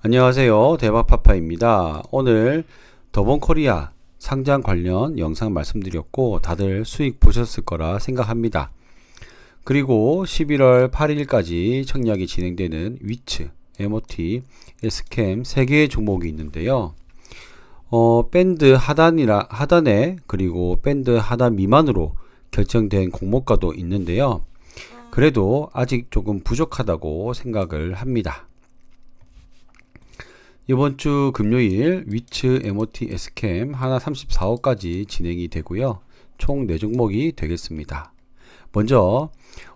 안녕하세요. 대박파파입니다. 오늘 더본코리아 상장 관련 영상 말씀드렸고 다들 수익 보셨을 거라 생각합니다. 그리고 11월 8일까지 청약이 진행되는 위츠, MOT, S캠 3개의 종목이 있는데요. 밴드 하단에 그리고 밴드 하단 미만으로 결정된 공모가도 있는데요. 그래도 아직 조금 부족하다고 생각을 합니다. 이번 주 금요일 위츠 MOT S캠 하나 34호까지 진행이 되고요. 총 4종목이 되겠습니다. 먼저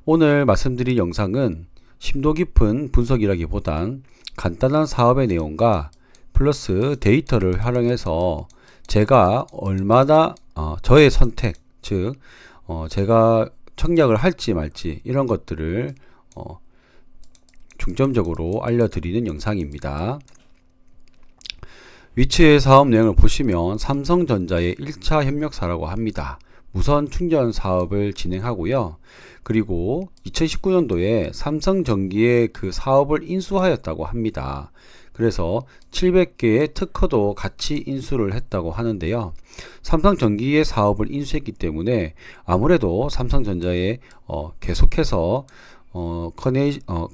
오늘 말씀드릴 영상은 심도 깊은 분석이라기보단 간단한 사업의 내용과 플러스 데이터를 활용해서 제가 얼마나 저의 선택, 즉 제가 청약을 할지 말지 이런 것들을 중점적으로 알려드리는 영상입니다. 위치의 사업 내용을 보시면 삼성전자의 1차 협력사라고 합니다. 무선 충전 사업을 진행하고요. 그리고 2019년도에 삼성전기의 그 사업을 인수하였다고 합니다. 그래서 700개의 특허도 같이 인수를 했다고 하는데요. 삼성전기의 사업을 인수했기 때문에 아무래도 삼성전자에 계속해서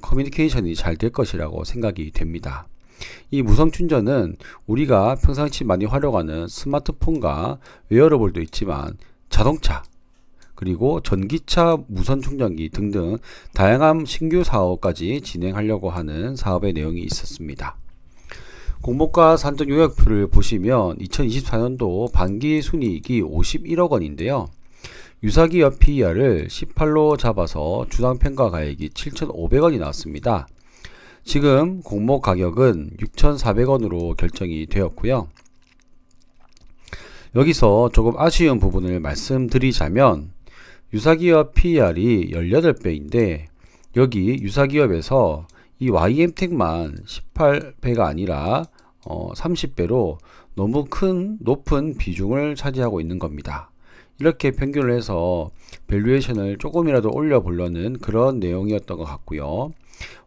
커뮤니케이션이 잘 될 것이라고 생각이 됩니다. 이 무선 충전은 우리가 평상시 많이 활용하는 스마트폰과 웨어러블도 있지만 자동차 그리고 전기차 무선 충전기 등등 다양한 신규 사업까지 진행하려고 하는 사업의 내용이 있었습니다. 공모가 산정 요약표를 보시면 2024년도 반기 순이익이 51억 원인데요. 유사기업 PER을 18로 잡아서 주당 평가 가액이 7,500원이 나왔습니다. 지금 공모 가격은 6,400원으로 결정이 되었고요. 여기서 조금 아쉬운 부분을 말씀드리자면 유사기업 PER이 18배인데 여기 유사기업에서 이 YM텍만 18배가 아니라 30배로 너무 높은 비중을 차지하고 있는 겁니다. 이렇게 평균을 해서 밸류에이션을 조금이라도 올려보려는 그런 내용이었던 것 같고요.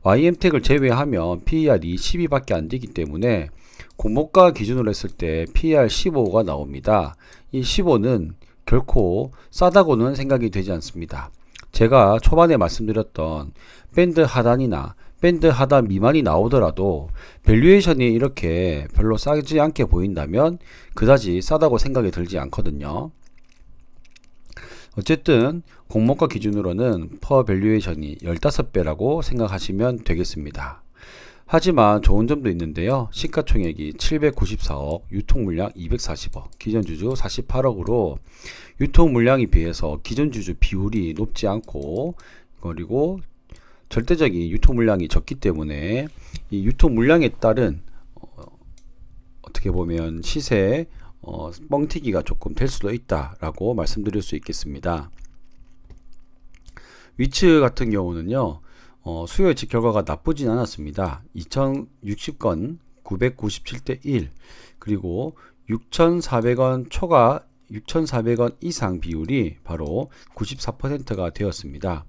YM텍을 제외하면 PER이 12밖에 안 되기 때문에 공모가 기준으로 했을 때 PER 15가 나옵니다. 이 15는 결코 싸다고는 생각이 되지 않습니다. 제가 초반에 말씀드렸던 밴드 하단이나 밴드 하단 미만이 나오더라도 밸류에이션이 이렇게 별로 싸지 않게 보인다면 그다지 싸다고 생각이 들지 않거든요. 어쨌든 공모가 기준으로는 퍼 밸류에이션이 15배라고 생각하시면 되겠습니다. 하지만 좋은 점도 있는데요. 시가총액이 794억, 유통물량 240억, 기존주주 48억으로 유통물량에 비해서 기존주주 비율이 높지 않고 그리고 절대적인 유통물량이 적기 때문에 이 유통물량에 따른 어떻게 보면 시세 뻥튀기가 조금 될 수도 있다라고 말씀드릴 수 있겠습니다. 위츠 같은 경우는요. 수요 예측 결과가 나쁘진 않았습니다. 2060건 997대 1 그리고 6,400원 초과 6,400원 이상 비율이 바로 94%가 되었습니다.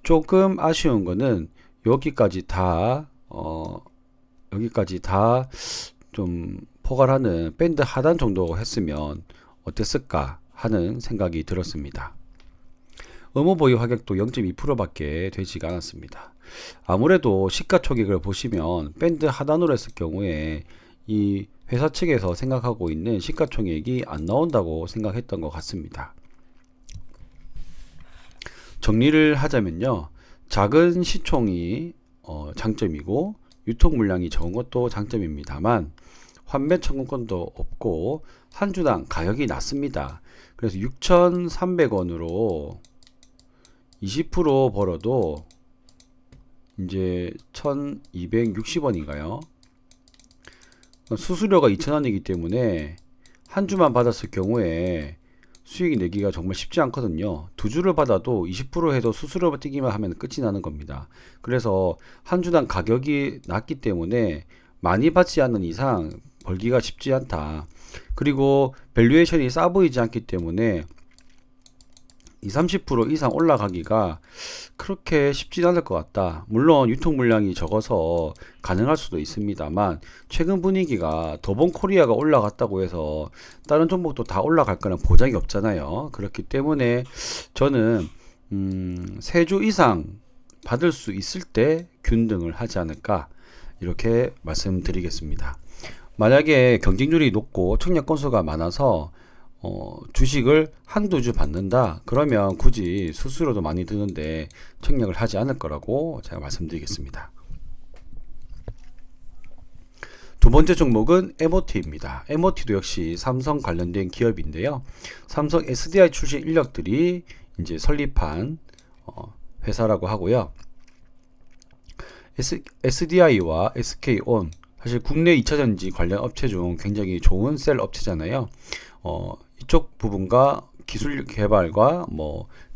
조금 아쉬운 거는 여기까지 다 좀 포괄하는 밴드 하단 정도 했으면 어땠을까 하는 생각이 들었습니다. 의무보유 하격도 0.2%밖에 되지가 않았습니다. 아무래도 시가총액을 보시면 밴드 하단으로 했을 경우에 이 회사 측에서 생각하고 있는 시가총액이 안 나온다고 생각했던 것 같습니다. 정리를 하자면요. 작은 시총이 장점이고 유통물량이 적은 것도 장점입니다만 환매 청구권도 없고 한 주당 가격이 낮습니다. 그래서 6,300원으로 20% 벌어도 이제 1,260원인가요? 수수료가 2,000원이기 때문에 한 주만 받았을 경우에 수익이 내기가 정말 쉽지 않거든요. 두 주를 받아도 20% 해도 수수료 떼기만 하면 끝이 나는 겁니다. 그래서 한 주당 가격이 낮기 때문에 많이 받지 않는 이상 벌기가 쉽지 않다. 그리고 밸류에이션이 싸 보이지 않기 때문에 30% 이상 올라가기가 그렇게 쉽진 않을 것 같다. 물론 유통 물량이 적어서 가능할 수도 있습니다만 최근 분위기가 더본 코리아가 올라갔다고 해서 다른 종목도 다 올라갈 거는 보장이 없잖아요. 그렇기 때문에 저는 3주 이상 받을 수 있을 때 균등을 하지 않을까 이렇게 말씀드리겠습니다. 만약에 경쟁률이 높고 청약 건수가 많아서 주식을 한두 주 받는다 그러면 굳이 수수료도 많이 드는데 청약을 하지 않을 거라고 제가 말씀드리겠습니다. 두 번째 종목은 MOT입니다. MOT도 역시 삼성 관련된 기업인데요. 삼성 SDI 출신 인력들이 이제 설립한 회사라고 하고요. SDI와 SK온 사실 국내 2차전지 관련 업체 중 굉장히 좋은 셀 업체잖아요. 이쪽 부분과 기술 개발과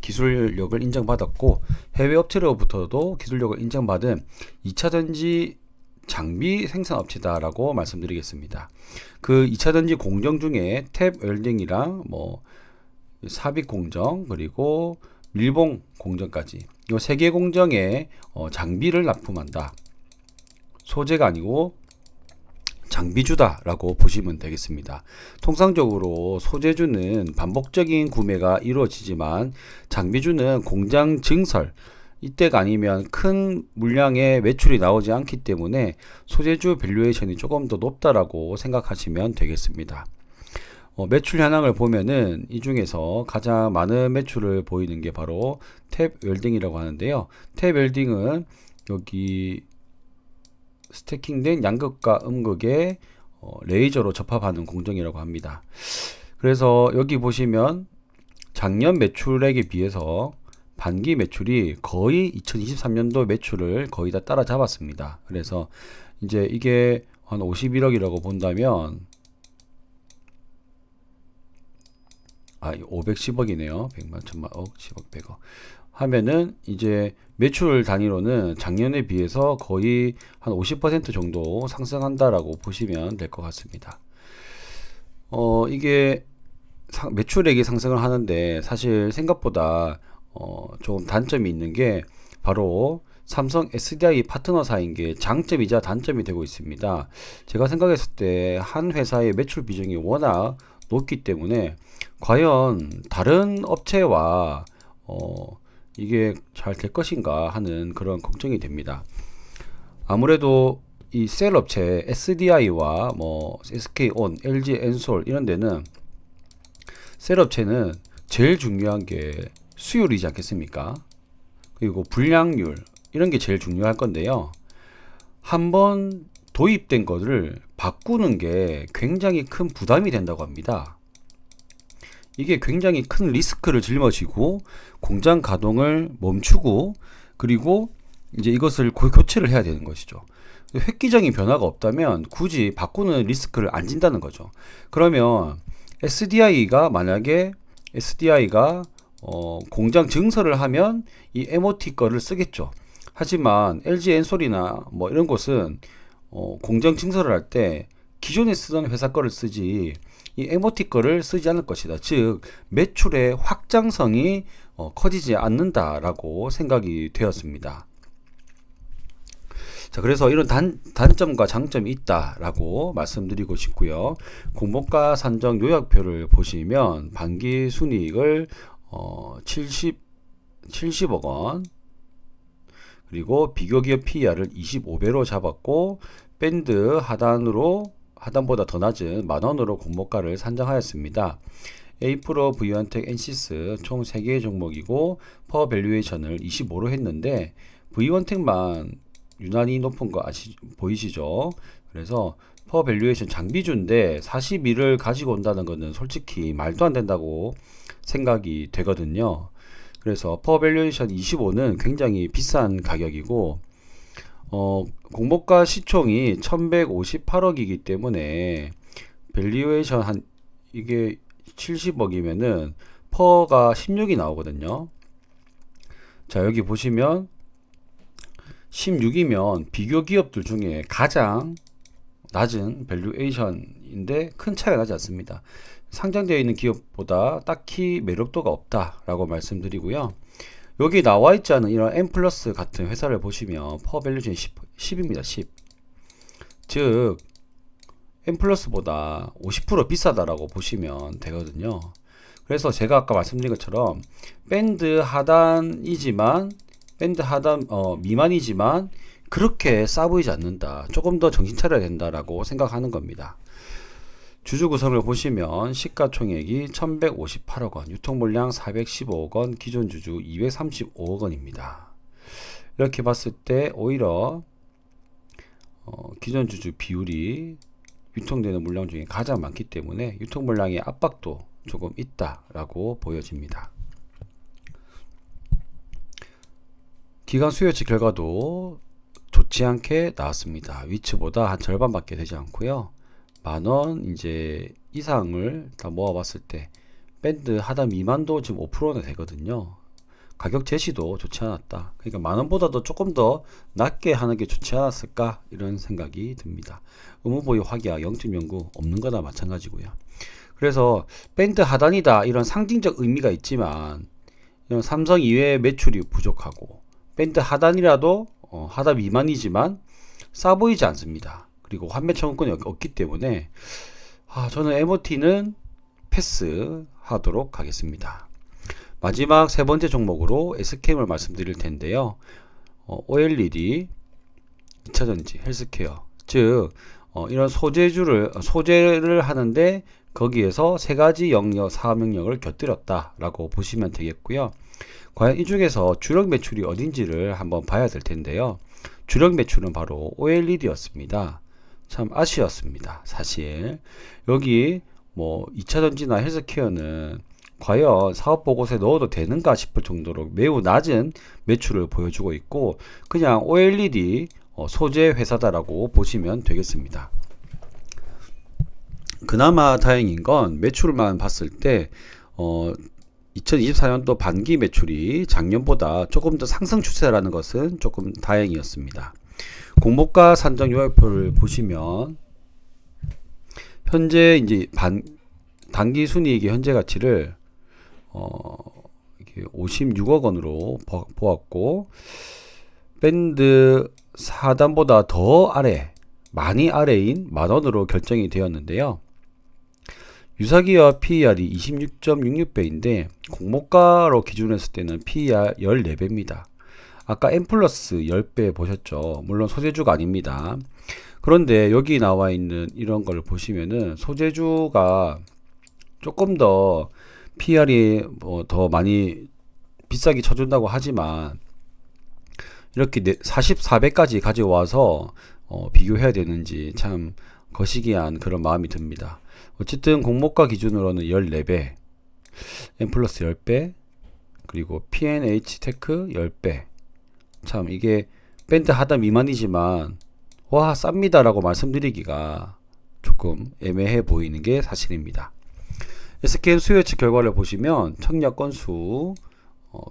기술력을 인정받았고 해외 업체로부터도 기술력을 인정받은 2차전지 장비 생산 업체다라고 말씀드리겠습니다. 그 2차전지 공정 중에 탭 웰딩이랑 삽입 공정 그리고 밀봉 공정까지 이 세 개 공정에 장비를 납품한다. 소재가 아니고 장비주다 라고 보시면 되겠습니다. 통상적으로 소재주는 반복적인 구매가 이루어지지만 장비주는 공장 증설 이때가 아니면 큰 물량의 매출이 나오지 않기 때문에 소재주 밸류에이션이 조금 더 높다라고 생각하시면 되겠습니다. 매출 현황을 보면은 이 중에서 가장 많은 매출을 보이는 게 바로 탭 웰딩이라고 하는데요. 탭 웰딩은 여기 스태킹된 양극과 음극에 레이저로 접합하는 공정이라고 합니다. 그래서 여기 보시면 작년 매출액에 비해서 반기 매출이 거의 2023년도 매출을 거의 다 따라잡았습니다. 그래서 이제 이게 한 51억이라고 본다면 510억이네요. 100만, 1000만, 억, 10억, 100억 하면은 이제 매출 단위로는 작년에 비해서 거의 한 50% 정도 상승한다라고 보시면 될 것 같습니다. 이게 매출액이 상승을 하는데 사실 생각보다 조금 단점이 있는 게 바로 삼성 SDI 파트너사인 게 장점이자 단점이 되고 있습니다. 제가 생각했을 때 한 회사의 매출 비중이 워낙 높기 때문에 과연 다른 업체와 이게 잘 될 것인가 하는 그런 걱정이 됩니다. 아무래도 이 셀 업체 SDI와 SK온, LG 엔솔 이런 데는 셀 업체는 제일 중요한 게 수율이지 않겠습니까? 그리고 불량률 이런 게 제일 중요할 건데요. 한번 도입된 것을 바꾸는 게 굉장히 큰 부담이 된다고 합니다. 이게 굉장히 큰 리스크를 짊어지고 공장 가동을 멈추고 그리고 이제 이것을 교체를 해야 되는 것이죠. 획기적인 변화가 없다면 굳이 바꾸는 리스크를 안 진다는 거죠. 그러면 SDI가 만약에 공장 증설을 하면 이 MOT 거를 쓰겠죠. 하지만 LG 엔솔이나 이런 곳은 공장 증설을 할 때 기존에 쓰던 회사 거를 쓰지 이 MOT 거를 쓰지 않을 것이다. 즉 매출의 확장성이 커지지 않는다라고 생각이 되었습니다. 자, 그래서 이런 단점과 장점이 있다라고 말씀드리고 싶고요. 공모가 산정 요약표를 보시면 반기 순이익을 70억 원 그리고 비교기업 PER을 25배로 잡았고 밴드 하단보다 더 낮은 만원으로 공모가를 산정하였습니다. A-프로, V원텍, 엔시스 총 3개의 종목이고 퍼 밸류에이션을 25로 했는데 V원텍만 유난히 높은 거 보이시죠? 그래서 퍼 밸류에이션 장비주인데 41을 가지고 온다는 것은 솔직히 말도 안 된다고 생각이 되거든요. 그래서 퍼 밸류에이션 25는 굉장히 비싼 가격이고 공모가 시총이 1158억이기 때문에 밸류에이션 이게 70억이면은 퍼가 16이 나오거든요. 자, 여기 보시면 16이면 비교 기업들 중에 가장 낮은 밸류에이션인데 큰 차이가 나지 않습니다. 상장되어 있는 기업보다 딱히 매력도가 없다라고 말씀드리고요. 여기 나와 있지 않은 이런 M 플러스 같은 회사를 보시면 퍼밸류션 10입니다. 10. 즉 M 플러스보다 50% 비싸다라고 보시면 되거든요. 그래서 제가 아까 말씀드린 것처럼 밴드 하단이지만 밴드 하단 미만이지만 그렇게 싸 보이지 않는다. 조금 더 정신 차려야 된다라고 생각하는 겁니다. 주주 구성을 보시면 시가총액이 1158억 원, 유통물량 415억 원, 기존 주주 235억 원입니다. 이렇게 봤을 때 오히려 기존 주주 비율이 유통되는 물량 중에 가장 많기 때문에 유통물량의 압박도 조금 있다라고 보여집니다. 기간 수요치 결과도 좋지 않게 나왔습니다. 위치보다 한 절반밖에 되지 않고요. 만원 이제 이상을 다 모아봤을 때 밴드 하단 미만도 지금 5%나 되거든요. 가격 제시도 좋지 않았다. 그러니까 만원보다도 조금 더 낮게 하는 게 좋지 않았을까 이런 생각이 듭니다. 의무보유 확약 0.09 없는 거나 마찬가지고요. 그래서 밴드 하단이다 이런 상징적 의미가 있지만 이런 삼성 이외의 매출이 부족하고 밴드 하단이라도 하단 미만이지만 싸 보이지 않습니다. 그리고 환매 청구권이 없기 때문에 저는 MOT는 패스하도록 하겠습니다. 마지막 세 번째 종목으로 SKM을 말씀드릴 텐데요. OLED, 2차전지, 헬스케어, 즉 이런 소재를 하는데 거기에서 세 가지 영역, 사업 영역을 곁들였다라고 보시면 되겠고요. 과연 이 중에서 주력 매출이 어딘지를 한번 봐야 될 텐데요. 주력 매출은 바로 OLED였습니다. 참 아쉬웠습니다. 사실 여기 2차전지나 헬스케어는 과연 사업보고서에 넣어도 되는가 싶을 정도로 매우 낮은 매출을 보여주고 있고 그냥 OLED 소재 회사다라고 보시면 되겠습니다. 그나마 다행인 건 매출만 봤을 때 2024년도 반기 매출이 작년보다 조금 더 상승 추세라는 것은 조금 다행이었습니다. 공모가 산정 요약표를 보시면 현재 이제 단기 순이익의 현재 가치를 56억 원으로 보았고 밴드 4단보다 더 아래 많이 아래인 만원으로 결정이 되었는데요. 유사기업 PER이 26.66배인데 공모가로 기준했을 때는 PER 14배입니다. 아까 M 플러스 10배 보셨죠? 물론 소재주가 아닙니다. 그런데 여기 나와 있는 이런 걸 보시면은 소재주가 조금 더 PER이 더 많이 비싸게 쳐준다고 하지만 이렇게 44배까지 가져와서 비교해야 되는지 참 거시기한 그런 마음이 듭니다. 어쨌든 공모가 기준으로는 14배, M 플러스 10배, 그리고 P&H 테크 10배. 참 이게 밴드 하단 미만이지만 와 쌉니다 라고 말씀드리기가 조금 애매해 보이는 게 사실입니다. SKM 수요치 결과를 보시면 청약 건수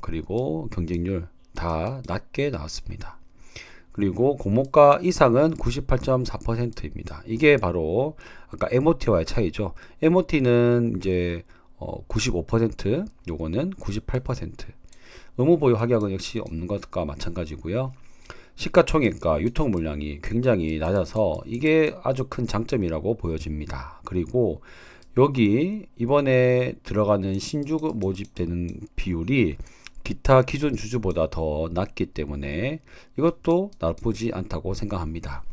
그리고 경쟁률 다 낮게 나왔습니다. 그리고 공모가 이상은 98.4%입니다. 이게 바로 아까 MOT와의 차이죠. MOT는 이제 95%, 요거는 98%. 의무보유 확약은 역시 없는 것과 마찬가지고요. 시가총액과 유통 물량이 굉장히 낮아서 이게 아주 큰 장점이라고 보여집니다. 그리고 여기 이번에 들어가는 신주 모집되는 비율이 기타 기존 주주보다 더 낮기 때문에 이것도 나쁘지 않다고 생각합니다.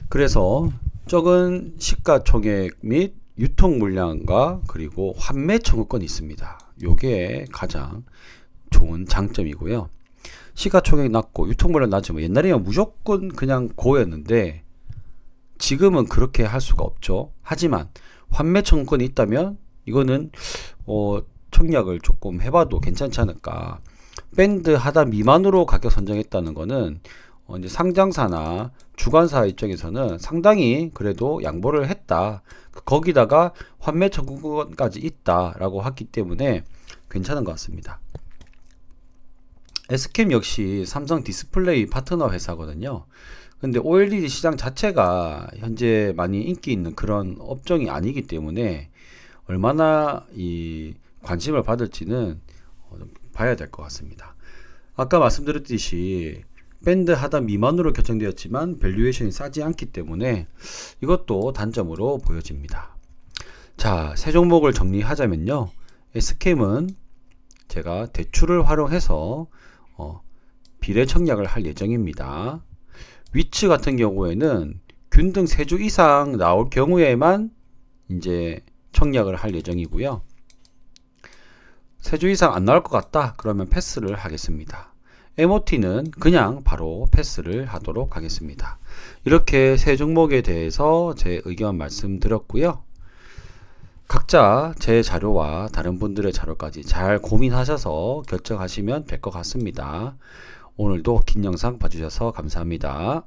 그래서 적은 시가총액 및 유통 물량과 그리고 환매 청구권이 있습니다. 요게 가장 좋은 장점이고요. 시가총액 낮고 유통 물량 낮으면 옛날에는 무조건 그냥 고였는데 지금은 그렇게 할 수가 없죠. 하지만 환매 청구권이 있다면 이거는 청약을 조금 해봐도 괜찮지 않을까. 밴드 하단 미만으로 가격 선정했다는 거는 이제 상장사나 주관사 입장에서는 상당히 그래도 양보를 했다. 거기다가 환매 청구권까지 있다라고 했기 때문에 괜찮은 것 같습니다. SKM 역시 삼성 디스플레이 파트너 회사거든요. 근데 OLED 시장 자체가 현재 많이 인기 있는 그런 업종이 아니기 때문에 얼마나 이 관심을 받을지는 좀 봐야 될 것 같습니다. 아까 말씀드렸듯이 밴드 하단 미만으로 결정되었지만 밸류에이션이 싸지 않기 때문에 이것도 단점으로 보여집니다. 자, 세 종목을 정리하자면요. S캠은 제가 대출을 활용해서 비례 청약을 할 예정입니다. 위치 같은 경우에는 균등 3주 이상 나올 경우에만 이제 청약을 할 예정이고요. 3주 이상 안 나올 것 같다 그러면 패스를 하겠습니다. MOT는 그냥 바로 패스를 하도록 하겠습니다. 이렇게 세 종목에 대해서 제 의견 말씀드렸고요. 각자 제 자료와 다른 분들의 자료까지 잘 고민하셔서 결정하시면 될 것 같습니다. 오늘도 긴 영상 봐주셔서 감사합니다.